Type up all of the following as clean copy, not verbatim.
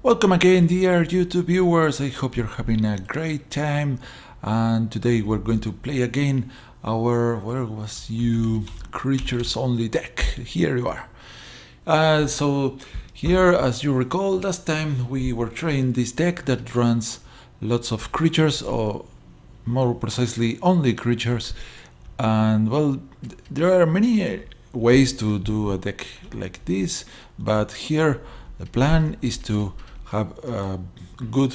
Welcome again, dear YouTube viewers. I hope you're having a great time. And today we're going to play again our where was you creatures only deck. Here you are. So here, as you recall, last time we were trying this deck that runs lots of creatures, or more precisely, only creatures. And well, there are many ways to do a deck like this, but here the plan is to have a good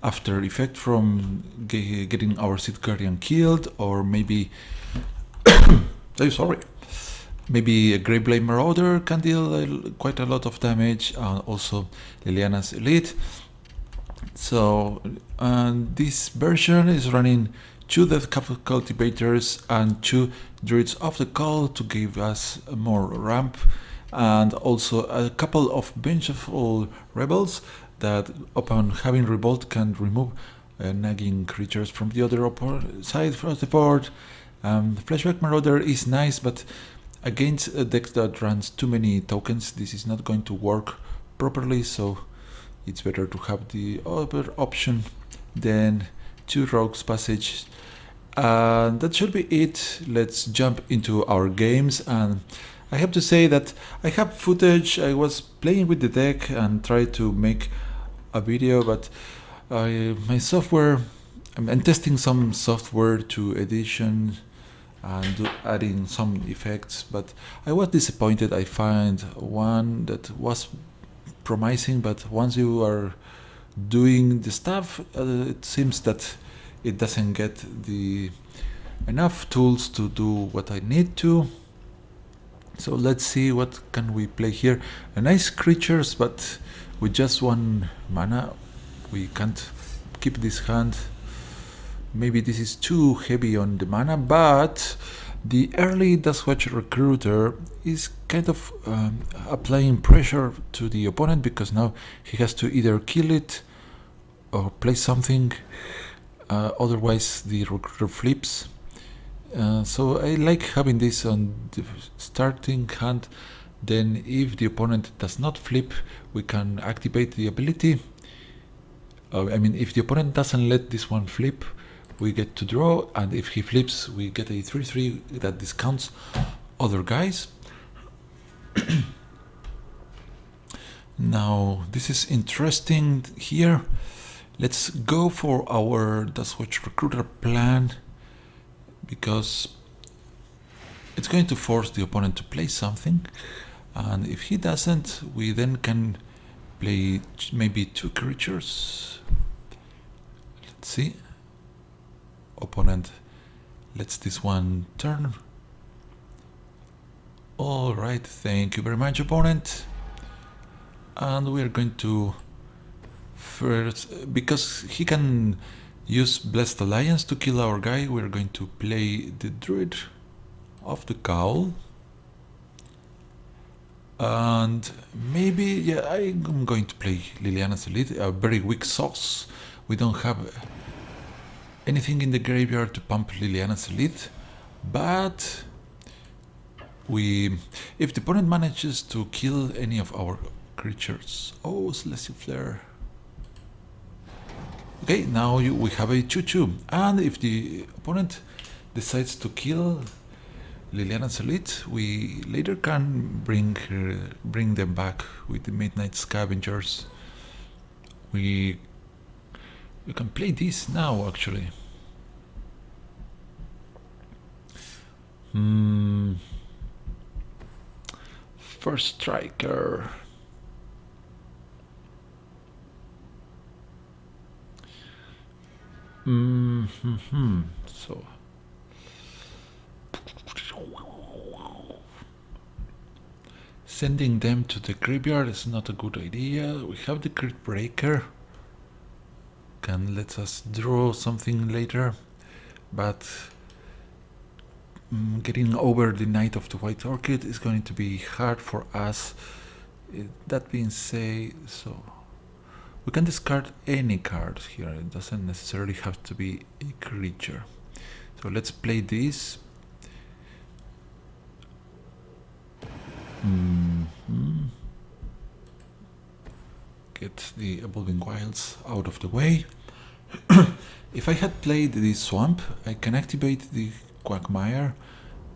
after effect from getting our Seed Guardian killed, or maybe oh, sorry, maybe a Graveblade Marauder can deal quite a lot of damage, and also Liliana's Elite. So this version is running 2 Death Cultivators and 2 Druids of the Call to give us more ramp, and also a couple of vengeful rebels that upon having revolt can remove nagging creatures from the other side of the board. Flashback Marauder is nice, but against a deck that runs too many tokens this is not going to work properly, so it's better to have the other option than 2 Rogue's Passage. That should be it. Let's jump into our games, and I have to say that I have footage. I was playing with the deck and tried to make a video, but my software, I'm testing some software to edition and adding some effects, but I was disappointed. I find one that was promising, but once you are doing the stuff, it seems that it doesn't get the enough tools to do what I need to. So let's see what can we play here. A nice creatures, but with just 1 mana we can't keep this hand. Maybe this is too heavy on the mana, but the early Deathwatch Recruiter is kind of applying pressure to the opponent, because now he has to either kill it or play something, otherwise the Recruiter flips. So I like having this on the starting hand. Then if the opponent does not flip, we can activate the ability. If the opponent doesn't let this one flip, we get to draw, and if he flips we get a 3/3 that discounts other guys. Now this is interesting here. Let's go for our Deathwatch Recruiter plan, because it's going to force the opponent to play something, and if he doesn't, we then can play maybe 2 creatures. Let's see. Opponent lets this one turn. Alright, thank you very much, opponent. And we're going to first, because he can use Blessed Alliance to kill our guy, we're going to play the Druid of the Cowl. And maybe, yeah, I'm going to play Liliana's Elite, a very weak sauce. We don't have anything in the graveyard to pump Liliana's Elite, but if the opponent manages to kill any of our creatures, oh, Celestial Flare. Okay, now we have a 2/2, and if the opponent decides to kill Liliana's Elite, we later can bring them back with the Midnight Scavengers. We can play this now, actually. First Striker. So sending them to the graveyard is not a good idea. We have the Crit Breaker, can let us draw something later, but getting over the Knight of the White Orchid is going to be hard for us. That being said, so we can discard any card here. It doesn't necessarily have to be a creature. So let's play this. get the Evolving Wilds out of the way. If I had played the Swamp, I can activate the Quagmire,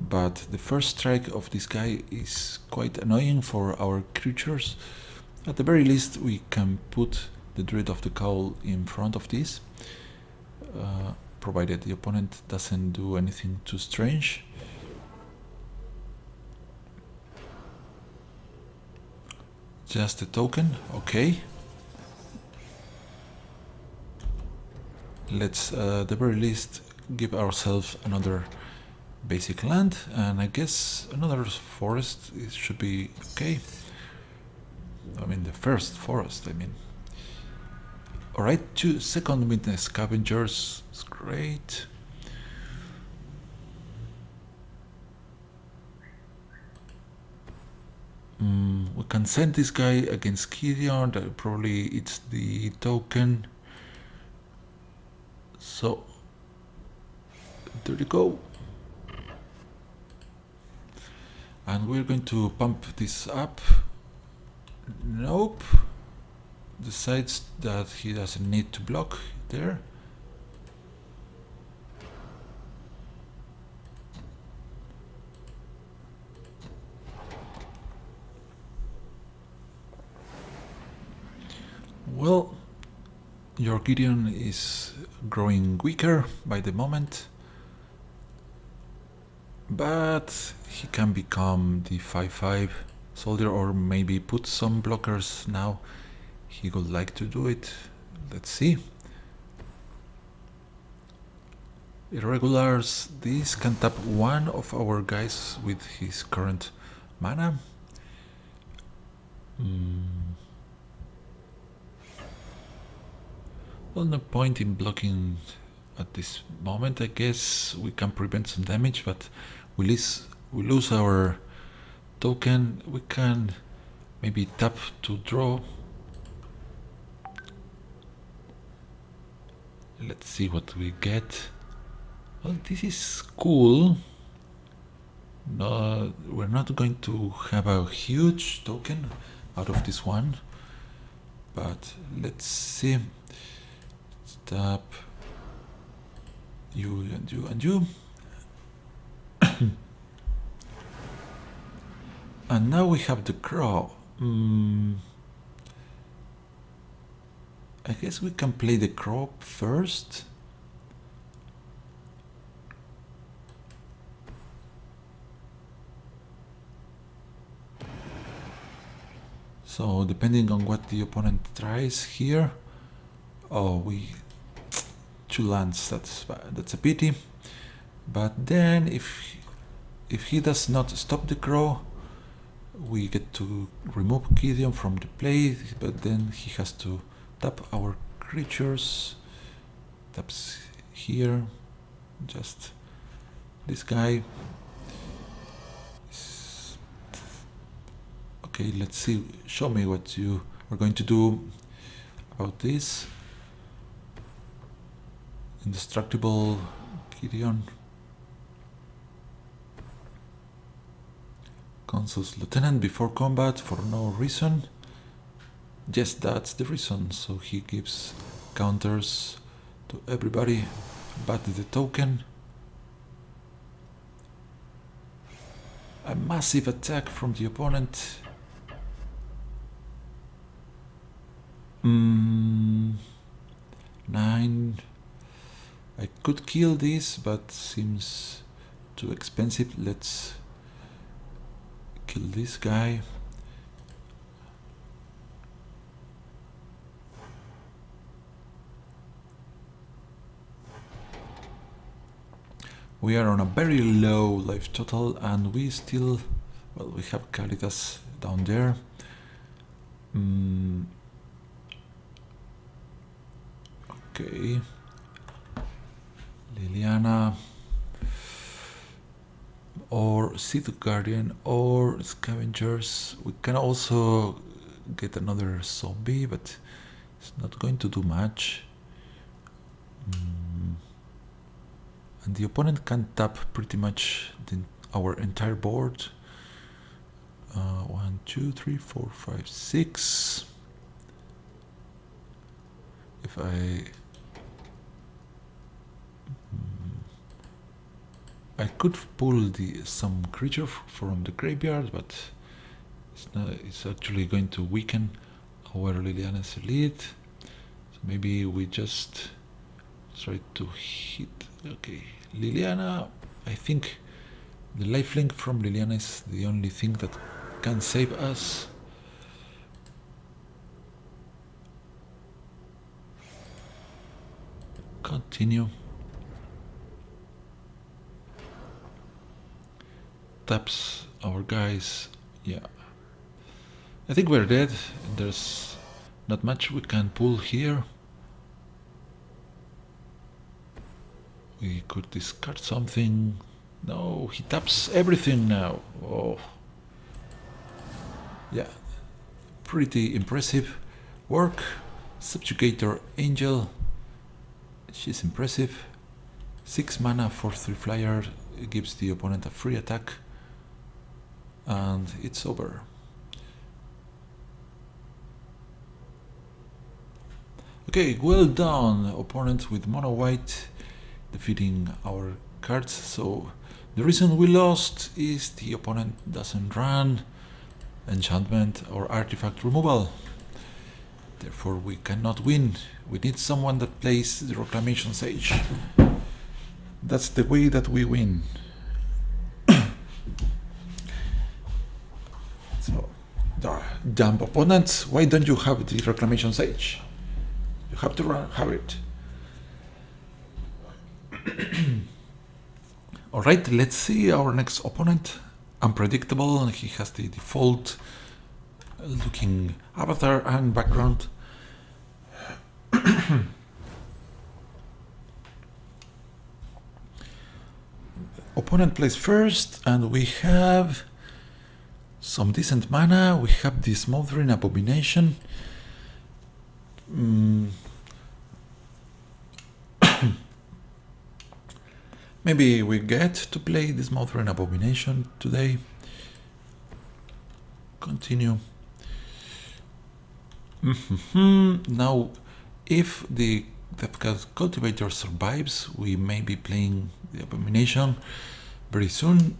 but the first strike of this guy is quite annoying for our creatures. At the very least, we can put the Dread of the Cowl in front of this, provided the opponent doesn't do anything too strange. Just a token, okay. Let's at the very least give ourselves another basic land, and I guess another forest should be okay. I mean, the first forest, I mean. Alright, 2 second witness scavengers, it's great. We can send this guy against Gideon, probably it's the token. So, there you go. And we're going to pump this up. Nope. Decides that he doesn't need to block there. Well, your Gideon is growing weaker by the moment, but he can become the 5/5 soldier, or maybe put some blockers now. He would like to do it. Let's see. Irregulars. This can tap one of our guys with his current mana. Well, no point in blocking at this moment. I guess we can prevent some damage, but we lose our token. We can maybe tap to draw. Let's see what we get. Well, this is cool. No, we're not going to have a huge token out of this one, but let's see. Tap you and you and you. And now we have the crow. I guess we can play the crow first. So depending on what the opponent tries here, we 2 lands. That's a pity. But then if he does not stop the crow, we get to remove Gideon from the play. But then he has to tap our creatures. Taps here, just this guy. Okay, let's see. Show me what you are going to do about this. Indestructible Gideon. Consul's Lieutenant before combat for no reason. Yes, that's the reason. So he gives counters to everybody but the token. A massive attack from the opponent. 9. I could kill this, but seems too expensive. Let's kill this guy. We are on a very low life total, and we still, well, we have Caritas down there. Okay. Liliana, or Seed Guardian, or Scavengers. We can also get another zombie, but it's not going to do much. And the opponent can tap pretty much our entire board. 1, 2, 3, 4, 5, 6. I could pull some creature from the graveyard, but it's actually going to weaken our Liliana's elite. So maybe we just try to hit. Okay, Liliana. I think the lifelink from Liliana is the only thing that can save us. Continue. Taps our guys. Yeah. I think we're dead. There's not much we can pull here. We could discard something. No, he taps everything now. Oh. Yeah. Pretty impressive work. Subjugator Angel. She's impressive. 6 mana for 3 flyer. It gives the opponent a free attack. And it's over. Okay, well done, opponent with mono white, defeating our cards. So the reason we lost is the opponent doesn't run enchantment or artifact removal. Therefore we cannot win. We need someone that plays the Reclamation Sage. That's the way that we win. So, damn opponents, why don't you have the Reclamation Sage? You have to have it. Alright, let's see our next opponent. Unpredictable, and he has the default looking avatar and background. Opponent plays first, and we have some decent mana. We have this Smothering Abomination. Maybe we get to play this Smothering Abomination today. Continue. Now, if the cultivator survives, we may be playing the Abomination very soon.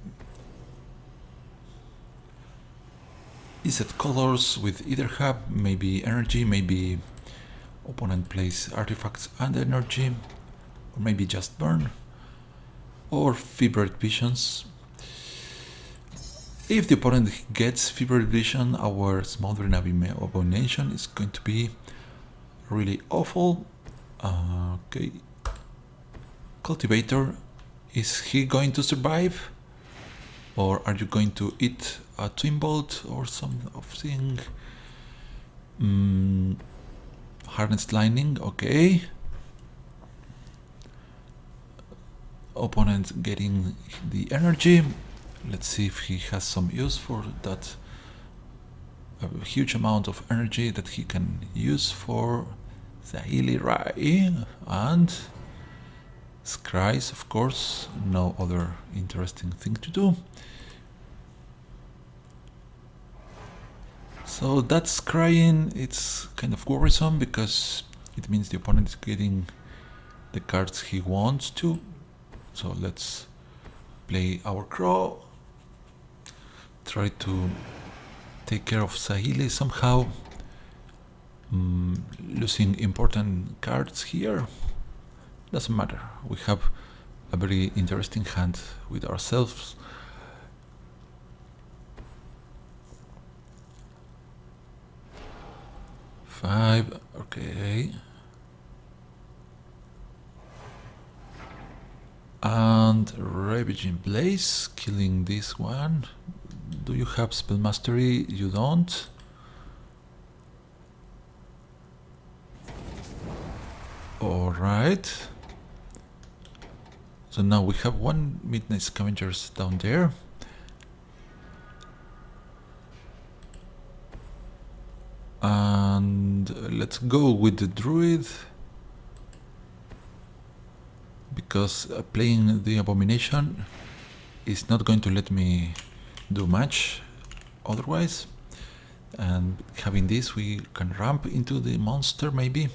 Is it colors with either hub, maybe energy, maybe opponent plays artifacts and energy, or maybe just burn, or fevered visions. If the opponent gets fevered vision, our Smothering Abomination is going to be really awful. Okay, Cultivator, is he going to survive, or are you going to eat a Twin Bolt or something? Harnessed Lightning, okay. Opponent getting the energy. Let's see if he has some use for that. A huge amount of energy that he can use for Zahili Rai and Scries, of course. No other interesting thing to do. So that's Scrying. It's kind of worrisome because it means the opponent is getting the cards he wants to. So let's play our Crow. Try to take care of Sahili somehow. Losing important cards here. Doesn't matter. We have a very interesting hand with ourselves. Five, okay. And Ravaging Blaze, killing this one. Do you have Spell Mastery? You don't. Alright. So now we have one Midnight Scavengers down there. And let's go with the Druid. Because playing the Abomination is not going to let me do much otherwise. And having this, we can ramp into the monster maybe.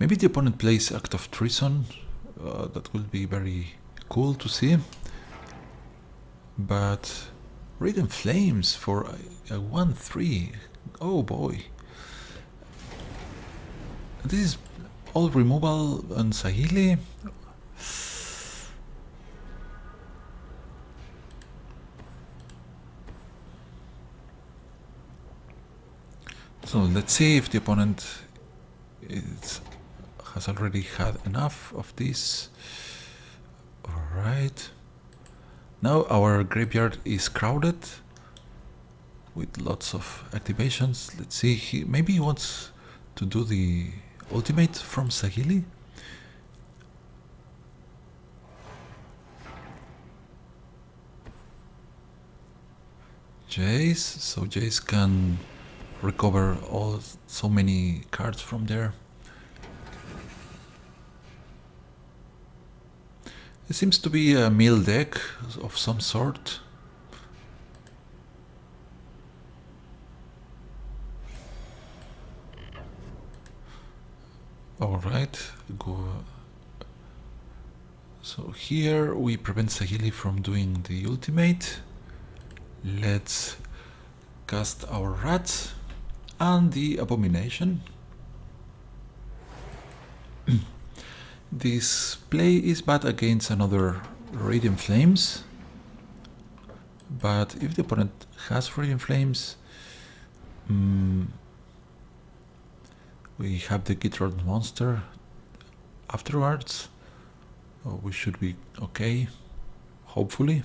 Maybe the opponent plays Act of Treason. That will be very cool to see. But Radiant Flames for a 1-3. Oh boy. This is all removal on Saheeli. So let's see if the opponent has already had enough of this. Alright. Now our graveyard is crowded with lots of activations. Let's see, maybe he wants to do the ultimate from Saheeli. Jace, so Jace can recover so many cards from there. It seems to be a mill deck of some sort. Alright, go. So here we prevent Saheeli from doing the ultimate. Let's cast our rats and the abomination. This play is bad against another Radiant Flames, but if the opponent has Radiant Flames, we have the Gitrod monster afterwards. We should be okay, hopefully.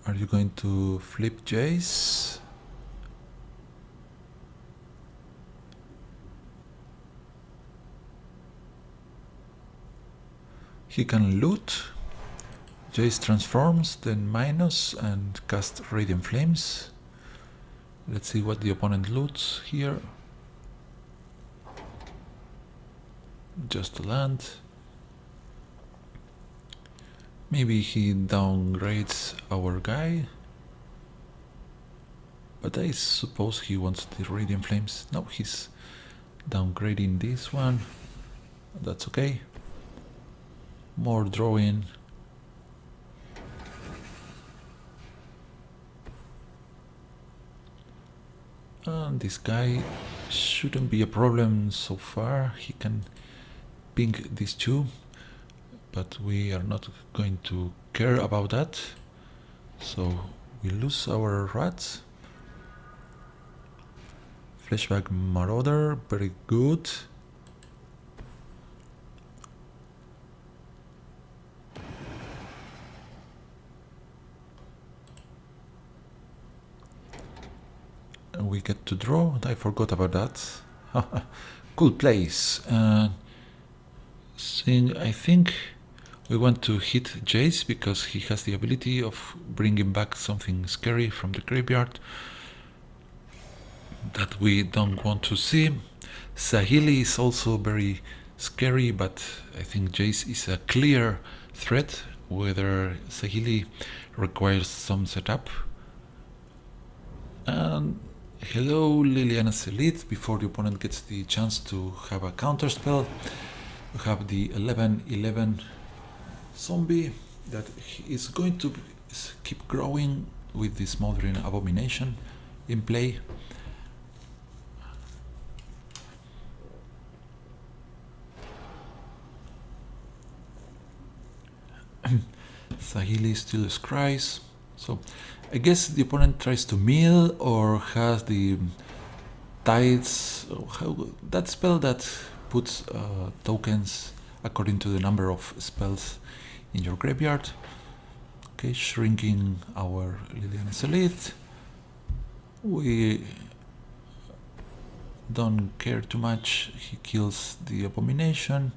Are you going to flip Jace? He can loot. Jace transforms, then minus, and cast Radiant Flames. Let's see what the opponent loots here. Just a land. Maybe he downgrades our guy. But I suppose he wants the Radiant Flames. No, he's downgrading this one. That's okay. More drawing. And this guy shouldn't be a problem so far. He can ping these two, but we are not going to care about that. So we lose our rats. Flashback Marauder, very good. And we get to draw. I forgot about that. Cool place. I think we want to hit Jace because he has the ability of bringing back something scary from the graveyard that we don't want to see. Saheeli is also very scary, but I think Jace is a clear threat, whether Saheeli requires some setup. And hello Liliana's Elite. Before the opponent gets the chance to have a counter spell, we have the 11/11 zombie that is going to keep growing with this Smothering Abomination in play. Saheeli still scries, so I guess the opponent tries to mill or has the tides, that spell that puts tokens according to the number of spells in your graveyard. Okay, shrinking our Liliana's Elite. We don't care too much. He kills the abomination,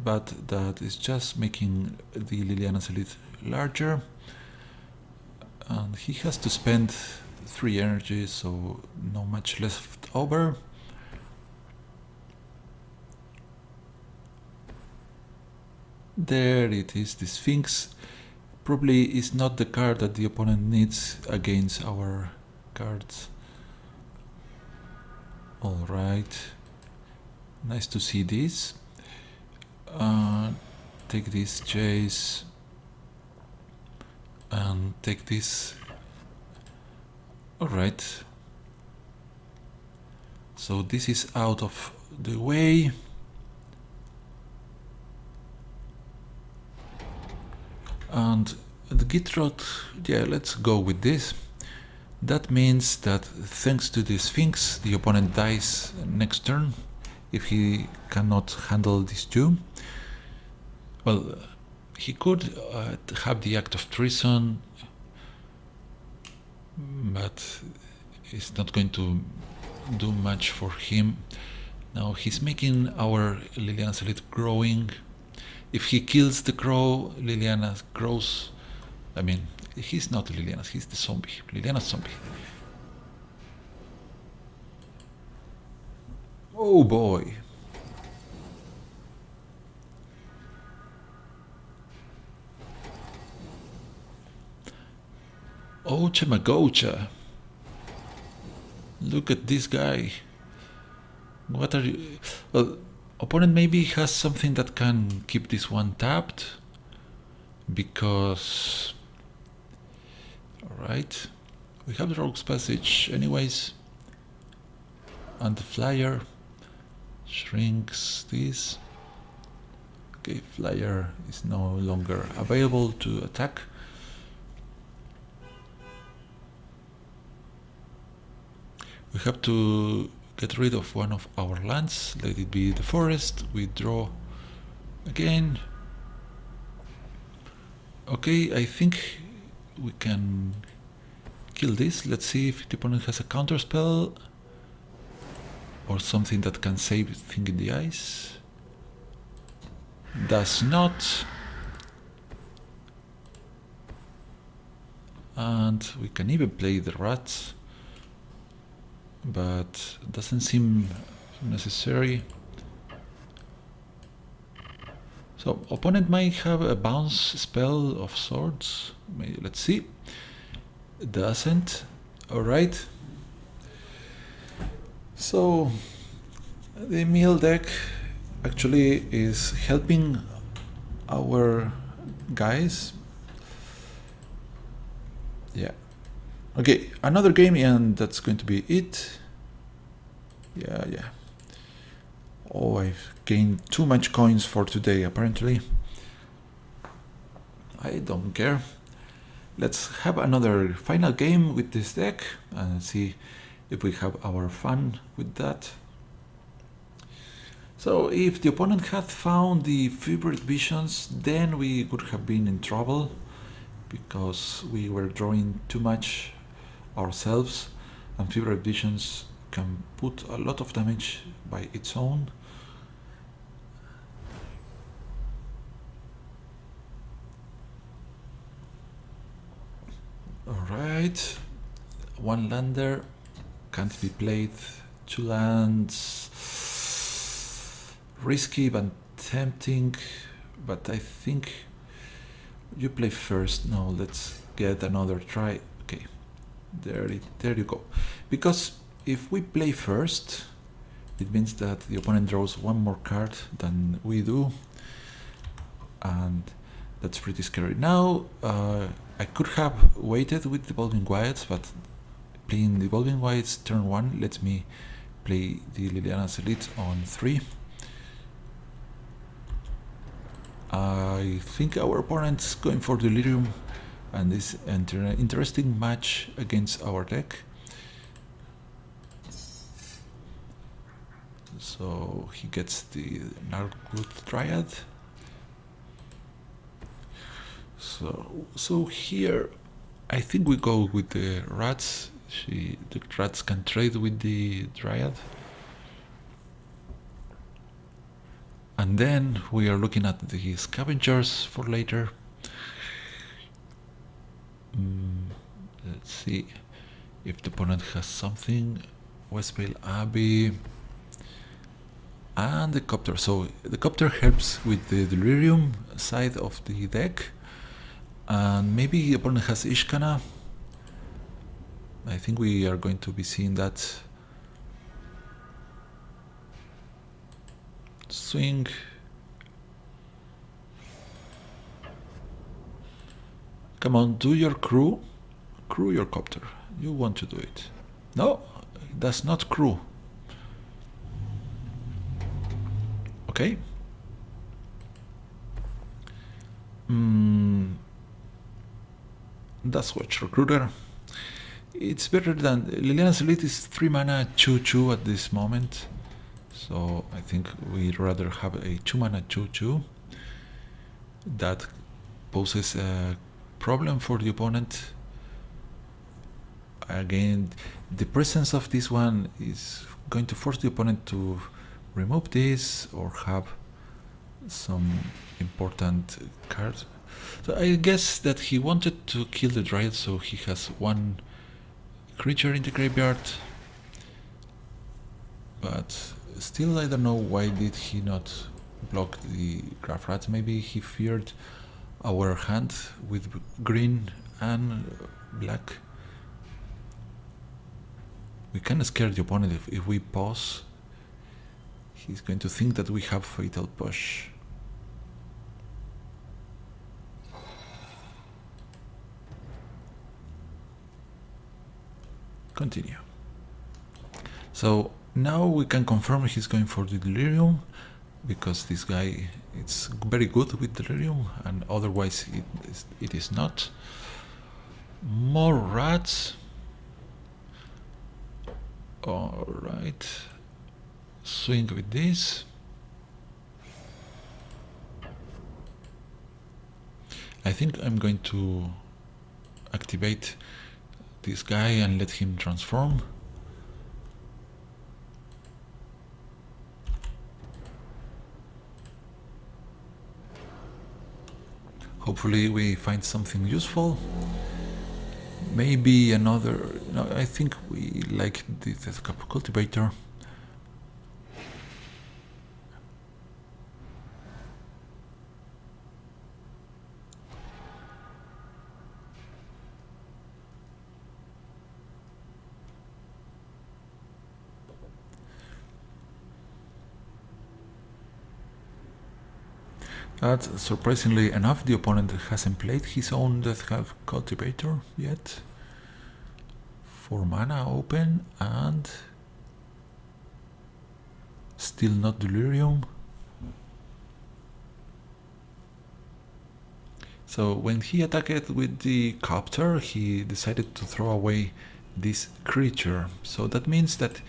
but that is just making the Liliana's Elite larger. And he has to spend 3 energy, so not much left over. There it is, the Sphinx. Probably is not the card that the opponent needs against our cards. All right. Nice to see this. Take this chase and take this. All right. So this is out of the way. And the git rot, yeah, let's go with this. That means that thanks to the Sphinx, the opponent dies next turn if he cannot handle these two. Well, he could have the act of treason, but it's not going to do much for him. Now he's making our Liliana's Elite growing. If he kills the crow, Liliana grows. I mean, he's not Liliana's, he's the zombie. Liliana's zombie. Oh boy. Ocha Magocha. Look at this guy. What are you... Well, opponent maybe has something that can keep this one tapped. Because... Alright. We have the Rogue's Passage anyways. And the Flyer shrinks this. Okay, Flyer is no longer available to attack. We have to get rid of one of our lands. Let it be the forest. We draw again. Okay, I think we can kill this. Let's see if the opponent has a counter spell or something that can save Thing in the Ice. Does not. And we can even play the rats, but doesn't seem necessary. So opponent might have a bounce spell of sorts. Let's see. Doesn't. All right. So the meal deck actually is helping our guys. Yeah. Okay, another game and that's going to be it. Yeah. Oh, I've gained too much coins for today, apparently. I don't care. Let's have another final game with this deck and see if we have our fun with that. So if the opponent had found the Favorite Visions, then we would have been in trouble because we were drawing too much ourselves, and Favorite Visions can put a lot of damage by its own. Alright, one lander can't be played, two lands, risky but tempting, but I think you play first. No, let's get another try. Okay, there you go. Because if we play first, it means that the opponent draws one more card than we do, and that's pretty scary. Now, I could have waited with Devolving Wilds, but playing Devolving Wilds turn 1 lets me play the Liliana's Elite on 3. I think our opponent's going for Delirium, and this interesting match against our deck. So he gets the Nargut Dryad. So here I think we go with the rats. The rats can trade with the Dryad. And then we are looking at the scavengers for later. Let's see if the opponent has something. Westvale Abbey and the Copter. So the Copter helps with the Delirium side of the deck, and maybe the opponent has Ishkana. I think we are going to be seeing that. Swing. Come on, do your crew. Crew your copter. You want to do it. No, that's not crew. Okay. That's Watch Recruiter. It's better than Liliana's Elite is 3 mana 2/2 at this moment. So I think we'd rather have a 2 mana 2/2. That poses a problem for the opponent. Again, the presence of this one is going to force the opponent to remove this or have some important cards. So I guess that he wanted to kill the Dryad, so he has one creature in the graveyard. But still, I don't know why did he not block the Graph Rat. Maybe he feared our hand with green and black. We can scare the opponent if we pause. He's going to think that we have Fatal Push. Continue. So now we can confirm he's going for the Delirium, because this guy it's very good with Delirium, and otherwise it is not. More rats. Alright. Swing with this. I think I'm going to activate this guy and let him transform. Hopefully we find something useful. Maybe another... No, I think we like the cultivator. But surprisingly enough, the opponent hasn't played his own Death Cultivator yet. 4 mana open and still not Delirium. So when he attacked with the Copter, he decided to throw away this creature. So that means that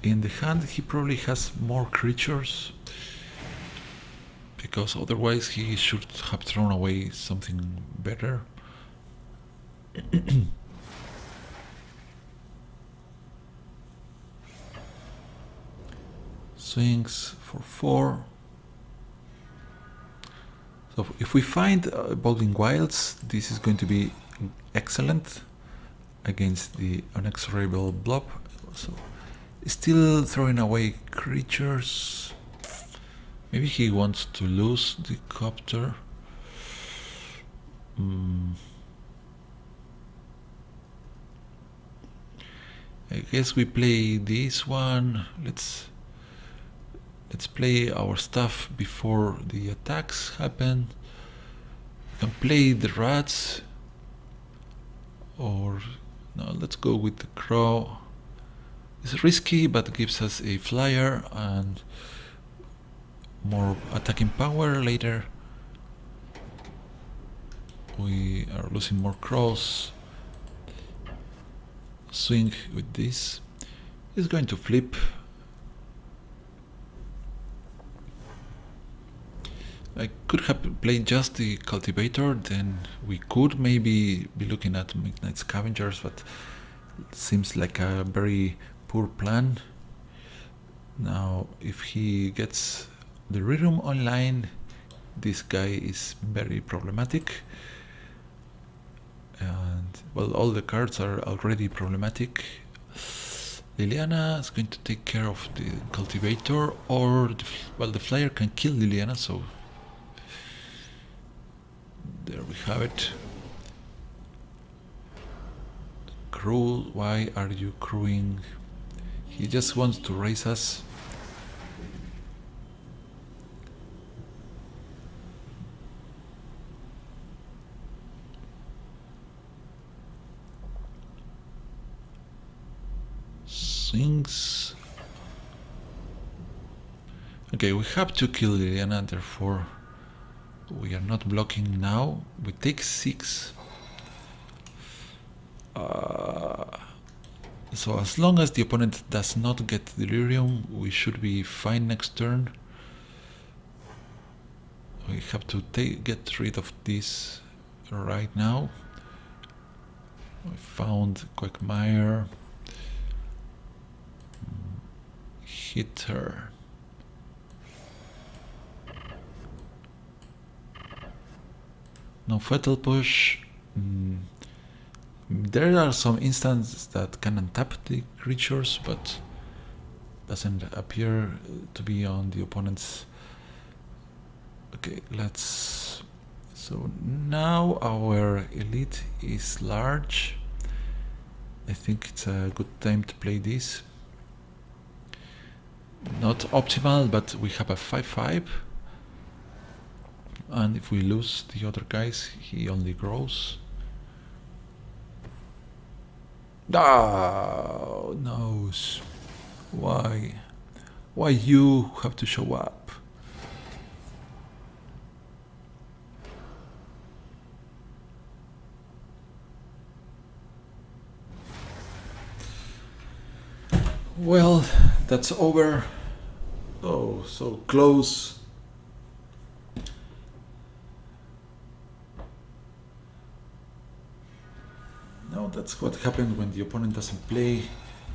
in the hand he probably has more creatures, because otherwise he should have thrown away something better. Swings for 4. So if we find Evolving Wilds, this is going to be excellent against the Inexorable Blob. So still throwing away creatures. Maybe he wants to lose the Copter. I guess we play this one. Let's play our stuff before the attacks happen. We can play the rats, or no, let's go with the crow. It's risky, but gives us a flyer and more attacking power later. We are losing more crows. Swing with this. It's going to flip. I could have played just the Cultivator, then we could maybe be looking at Midnight Scavengers, but it seems like a very poor plan. Now, if he gets the Rhythm online, this guy is very problematic. And, well, all the cards are already problematic. Liliana is going to take care of the Cultivator, or, the Flyer can kill Liliana, so there we have it. Crew, why are you crewing? He just wants to raise us. swings. Okay, we have to kill Liliana, therefore we are not blocking now. We take 6. So as long as the opponent does not get Delirium, we should be fine next turn. We have to get rid of this right now. We found Quagmire. Hit her. No Fatal Push. There are some instances that can untap the creatures, but doesn't appear to be on the opponent's. Okay, let's. So now our elite is large. I think it's a good time to play this. Not optimal, but we have a 5/5. And if we lose the other guys, he only grows. Ah, no. Why? Why you have to show up? Well, that's over. Oh, so close. No, that's what happens when the opponent doesn't play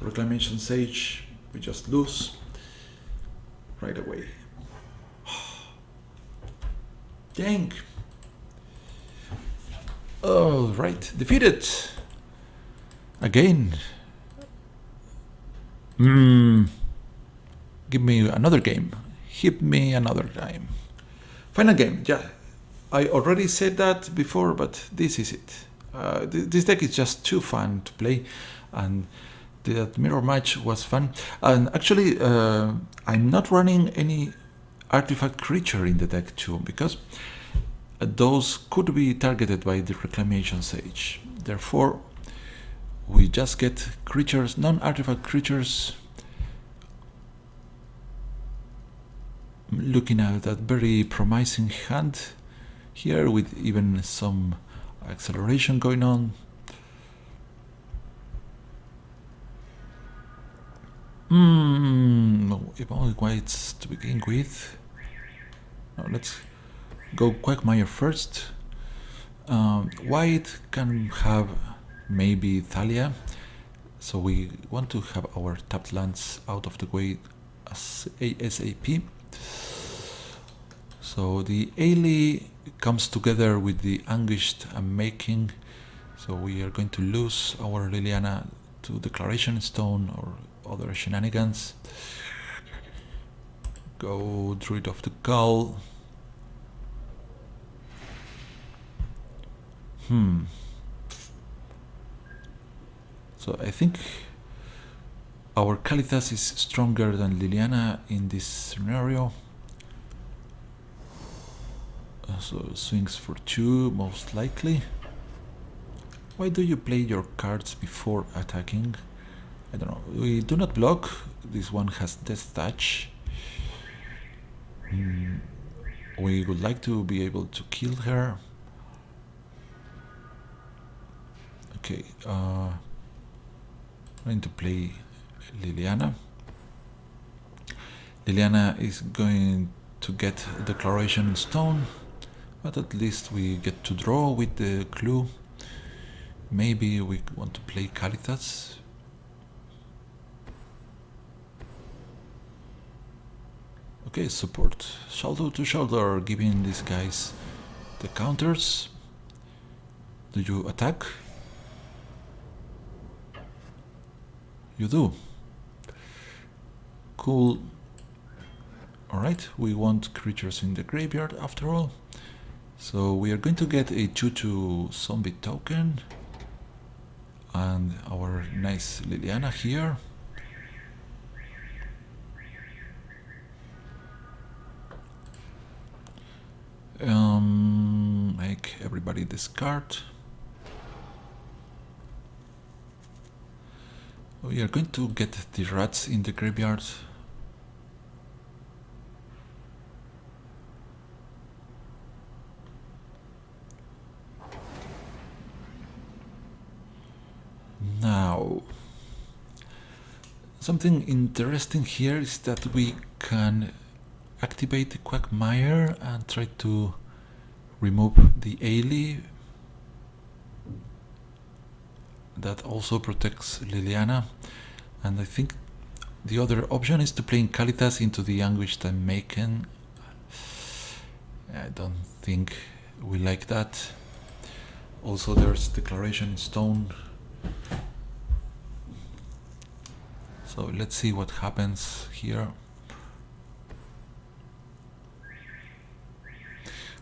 Reclamation Sage. We just lose right away. Dang. Oh, right. Defeated. Again. Give me another game. Hit me another time. Final game. Yeah. I already said that before, but this is it. This deck is just too fun to play, and that mirror match was fun. And actually, I'm not running any artifact creature in the deck too, because those could be targeted by the Reclamation Sage. Therefore, we just get creatures, non-artifact creatures. Looking at that very promising hand here, with even some acceleration going on. If only whites to begin with. No, let's go Quagmire first. White can have maybe Thalia, so we want to have our tapped lands out of the way as ASAP. So the Ailey comes together with the Anguished Unmaking, so we are going to lose our Liliana to Declaration Stone or other shenanigans. Go Druid of the Gull. So I think our Kalitas is stronger than Liliana in this scenario. So swings for 2, most likely. Why do you play your cards before attacking? I don't know. We do not block. This one has Death Touch. We would like to be able to kill her. Okay, I'm going to play Liliana. Liliana is going to get Declaration in Stone, but at least we get to draw with the clue. Maybe we want to play Kalitas. Okay, support. Shoulder to shoulder, giving these guys the counters. Do you attack? You do. Cool. Alright, we want creatures in the graveyard after all. So we are going to get a 2/2 zombie token. And our nice Liliana here. Make everybody discard. We are going to get the rats in the graveyard. Now, something interesting here is that we can activate the Quagmire and try to remove the Ailey. That also protects Liliana, and I think the other option is to play Kalitas into the Anguished and Maken. I don't think we like that. Also, there's Declaration Stone. So let's see what happens here.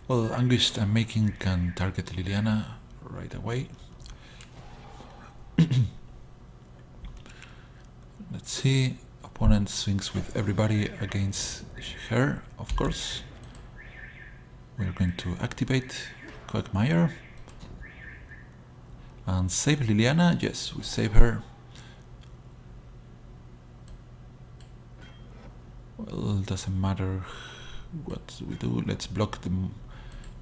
Well, Anguished and Making can target Liliana right away. Let's see. Opponent swings with everybody against her, of course. We're going to activate Quagmire and save Liliana. Yes, we save her. Well, it doesn't matter what we do. Let's block the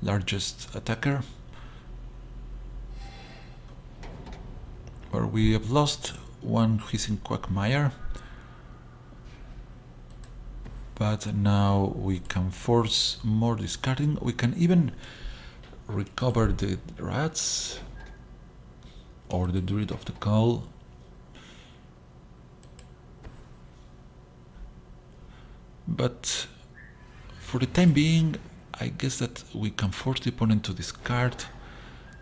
largest attacker. Where we have lost one hissing Quagmire, but now we can force more discarding. We can even recover the rats or the Druid of the Call. But for the time being, I guess that we can force the opponent to discard.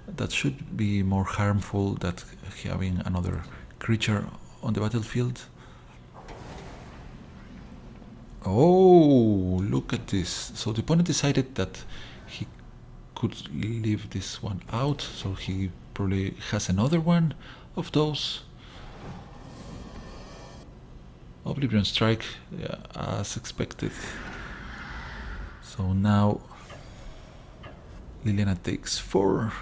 That should be more harmful than having another creature on the battlefield. Oh, look at this. So the opponent decided that he could leave this one out, so he probably has another one of those. Oblivion Strike, yeah, as expected. So now Liliana takes 4.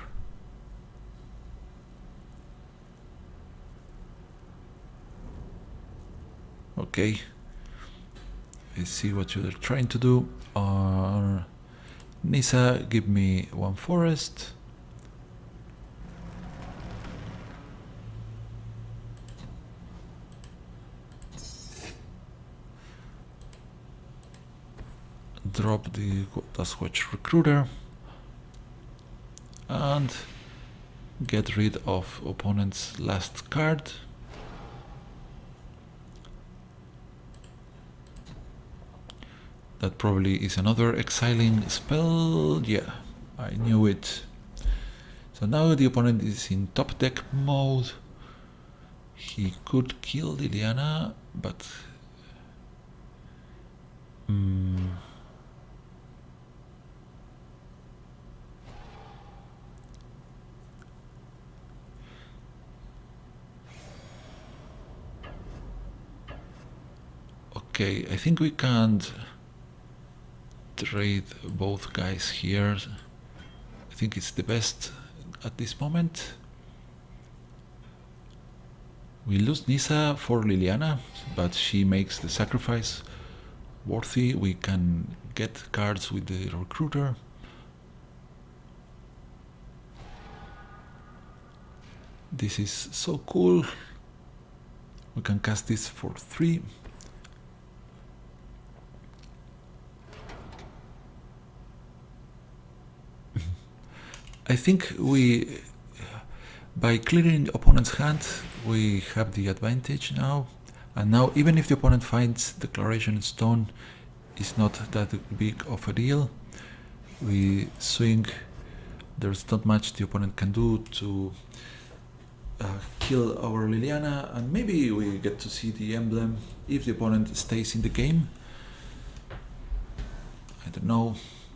Okay, I see what you're trying to do. Nisa, give me 1 forest. Drop the Duskwatch Recruiter and get rid of opponent's last card. That probably is another exiling spell. Yeah, I knew it. So now the opponent is in top deck mode. He could kill Liliana, but okay, I think we can't trade both guys here. I think it's the best at this moment. We lose Nisa for Liliana, but she makes the sacrifice worthy. We can get cards with the recruiter. This is so cool. We can cast this for 3. I think by clearing the opponent's hand, we have the advantage now. And now, even if the opponent finds Declaration Stone, it's not that big of a deal. We swing. There's not much the opponent can do to kill our Liliana, and maybe we get to see the emblem if the opponent stays in the game. I don't know.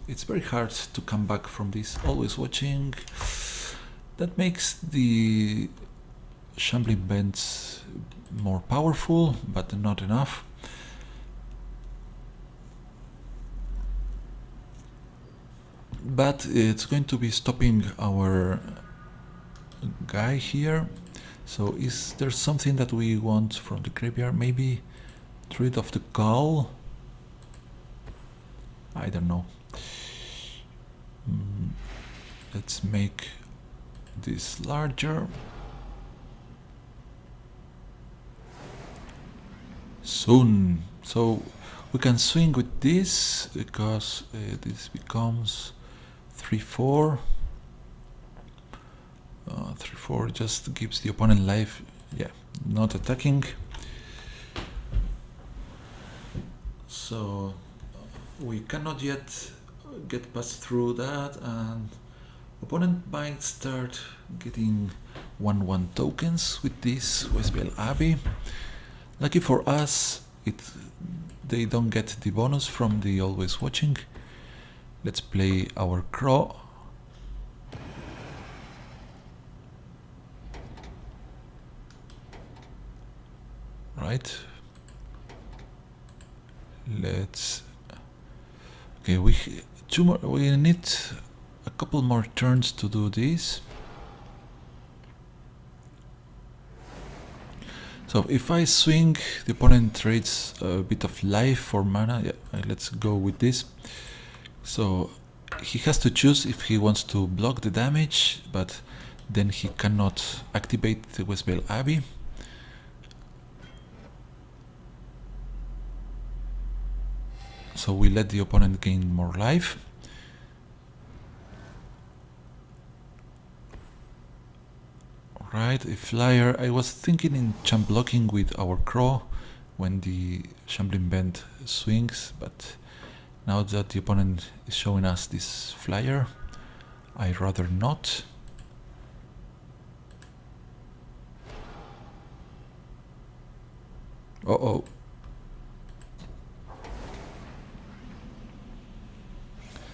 It's very hard to come back from this. Always watching. That makes the Shambling Bends more powerful, but not enough. But it's going to be stopping our guy here. So is there something that we want from the graveyard? Maybe Treat of the Gull? I don't know. Let's make this larger. Soon. So we can swing with this because this becomes 3-4. 3-4 just gives the opponent life. Yeah, not attacking. So we cannot yet get past through that, and opponent might start getting 1/1 tokens with this Westbell Abbey. Lucky for us, they don't get the bonus from the always watching. Let's play our Crow. Right. Let's. Okay, we need a couple more turns to do this. So if I swing, the opponent trades a bit of life for mana. Yeah, let's go with this. So he has to choose if he wants to block the damage, but then he cannot activate the Westbell Abbey. So we let the opponent gain more life. Right, a flyer. I was thinking in champ blocking with our Crow when the Shambling Bend swings, but now that the opponent is showing us this flyer, I'd rather not. Uh-oh.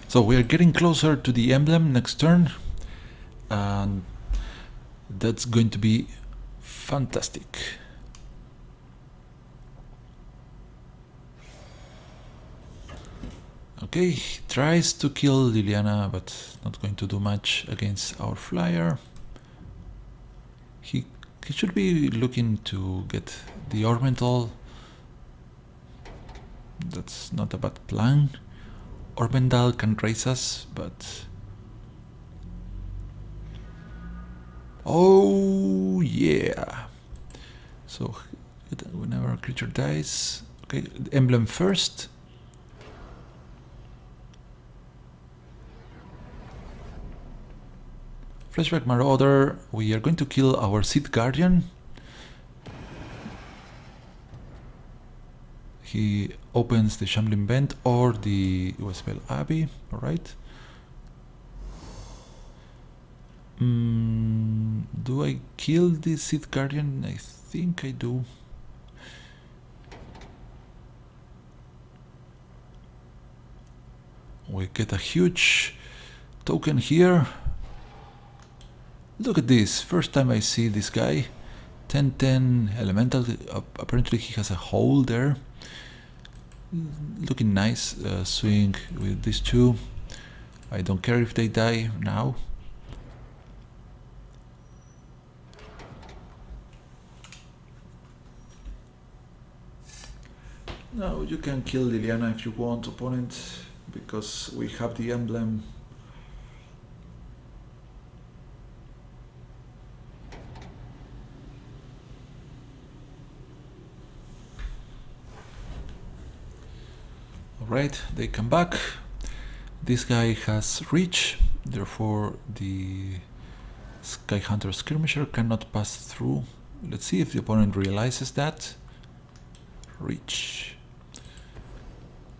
So we are getting closer to the emblem next turn, and that's going to be fantastic. Okay, he tries to kill Liliana, but not going to do much against our flyer. He should be looking to get the orbital. That's not a bad plan. Orbital can raise us, but... Oh, yeah. So, whenever a creature dies... Okay, the emblem first. Flashback Marauder, we are going to kill our Seed Guardian. He opens the Shambling Bend or the Westbell Abbey, alright. Do I kill the Seed Guardian? I think I do. We get a huge token here. Look at this, first time I see this guy. 10-10 elemental, apparently he has a hole there. Looking nice, swing with these two. I don't care if they die now. No, you can kill Liliana if you want, opponent, because we have the emblem. Alright, they come back. This guy has reach, therefore the Sky Hunter Skirmisher cannot pass through. Let's see if the opponent realizes that. Reach.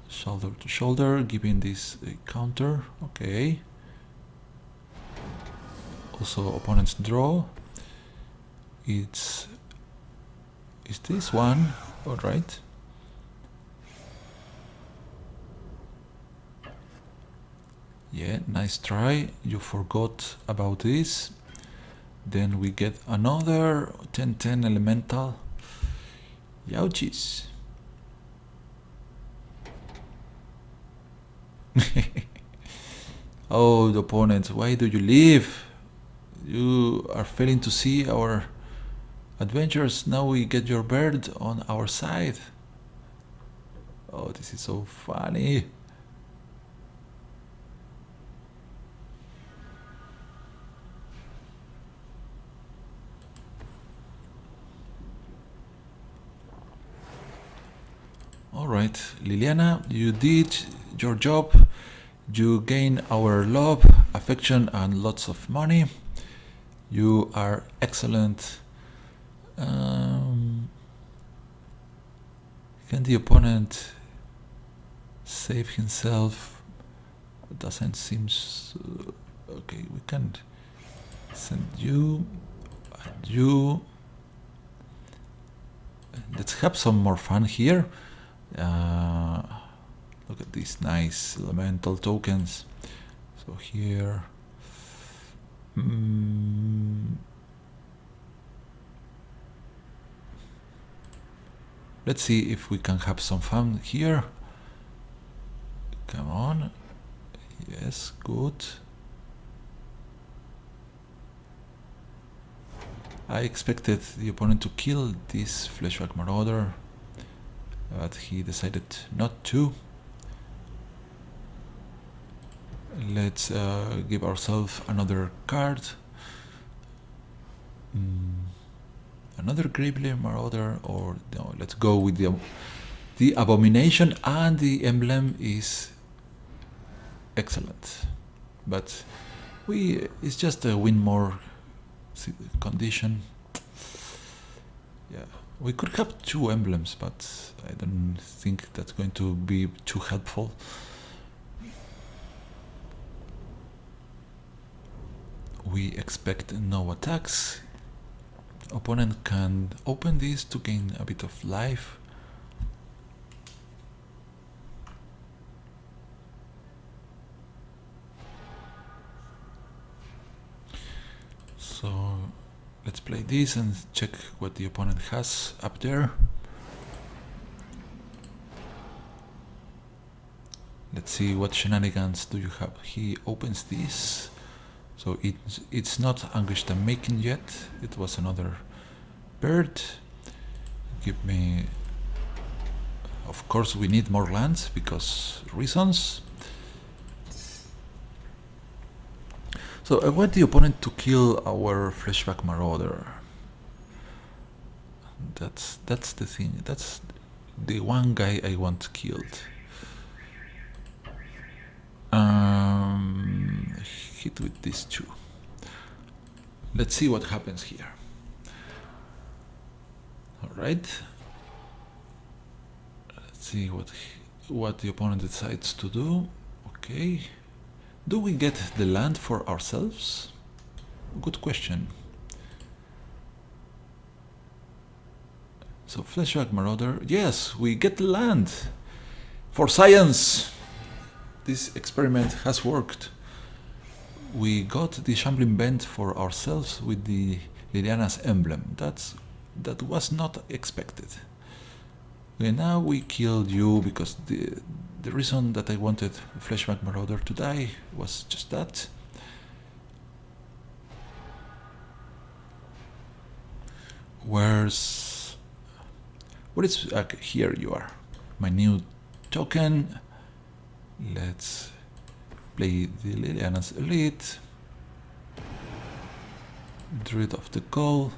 Shoulder to shoulder, giving this a counter. Okay. Also opponent's draw. Is this one? Alright. Yeah, nice try. You forgot about this. Then we get another 10-10 elemental. Youchies. Oh, the opponent, why do you leave? You are failing to see our Adventures, now we get your bird on our side. Oh, this is so funny. Alright, Liliana, you did your job. You gain our love, affection, and lots of money. You are excellent. Can the opponent save himself? Doesn't seem so. Okay, we can send you and you. Let's have some more fun here. Look at these nice elemental tokens. So here, let's see if we can have some fun here. Come on. Yes, good. I expected the opponent to kill this Fleshback Marauder, but he decided not to. Let's give ourselves another card. Another Gravely Marauder, or no, let's go with the Abomination, and the emblem is excellent. But it's just a win more condition. Yeah, we could have 2 emblems, but I don't think that's going to be too helpful. We expect no attacks. Opponent can open this to gain a bit of life. So let's play this and check what the opponent has up there. Let's see what shenanigans do you have. He opens this. So it's not Anguished Making yet. It was another bird. Give me... Of course we need more lands because reasons. So I want the opponent to kill our Fleshback Marauder. That's the thing. That's the one guy I want killed. Hit with these 2. Let's see what happens here. Alright. Let's see what the opponent decides to do. Okay. Do we get the land for ourselves? Good question. So Fleshback Marauder, yes, we get the land. For science! This experiment has worked. We got the Shambling Bend for ourselves with the Liliana's emblem. That was not expected. Okay, now we killed you because the reason that I wanted Fleshback Marauder to die was just that. Where is... Okay, here you are. My new token. Let's play the Liliana's Elite. Druid of the Call.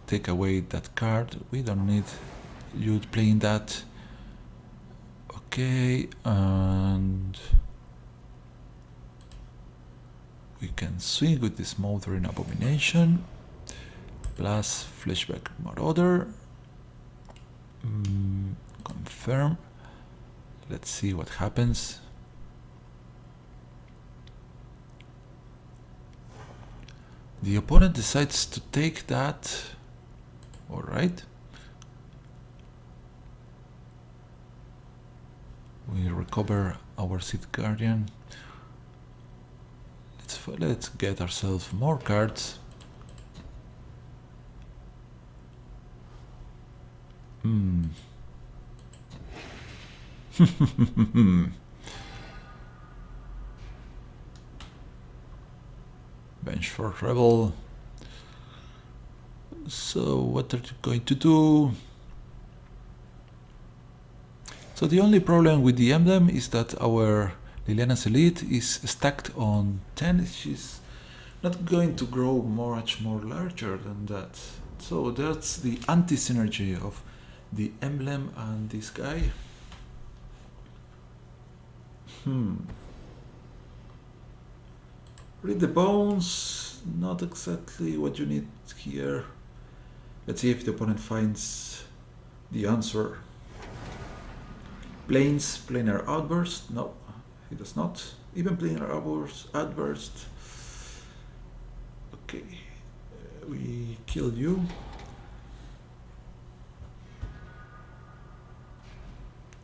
Take away that card. We don't need you playing that. Okay, and we can swing with this Smothering Abomination plus Fleshback Marauder. Confirm. Let's see what happens. The opponent decides to take that. Alright. We recover our Seed Guardian. Let's get ourselves more cards. Bench for Rebel. So what are you going to do? So the only problem with the emblem is that our Liliana's Elite is stacked on 10. She's not going to grow much more larger than that. So that's the anti-synergy of the emblem and this guy. Read the bones, not exactly what you need here. Let's see if the opponent finds the answer. Planar outburst, no, he does not. Even planar outburst. Okay, we killed you.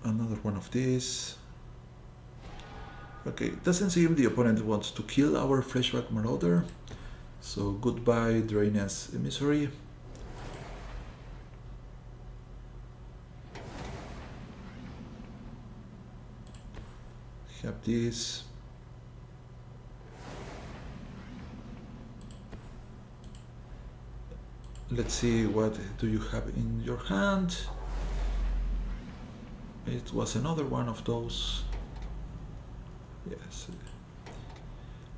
Another one of these. Okay, doesn't seem the opponent wants to kill our Fleshback Marauder. So goodbye, Drainus Emissary. Have this. Let's see, what do you have in your hand? It was another one of those. Yes.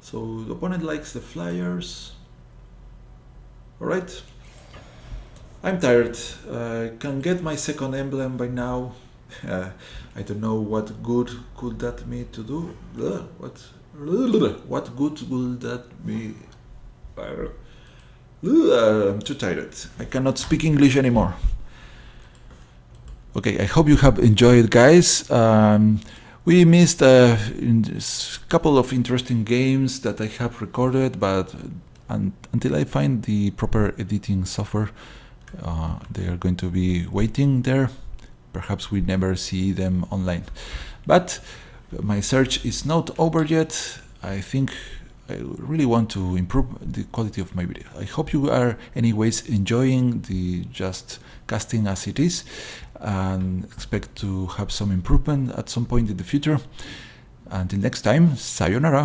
So the opponent likes the flyers. Alright. I'm tired. I can get my second emblem by now. I don't know what good could that me to do. What good will that be? I'm too tired. I cannot speak English anymore. Okay, I hope you have enjoyed, guys. We missed a couple of interesting games that I have recorded, but until I find the proper editing software, they are going to be waiting there. Perhaps we never see them online. But my search is not over yet. I think I really want to improve the quality of my video. I hope you are anyways enjoying the just casting as it is, and expect to have some improvement at some point in the future. Until next time, sayonara.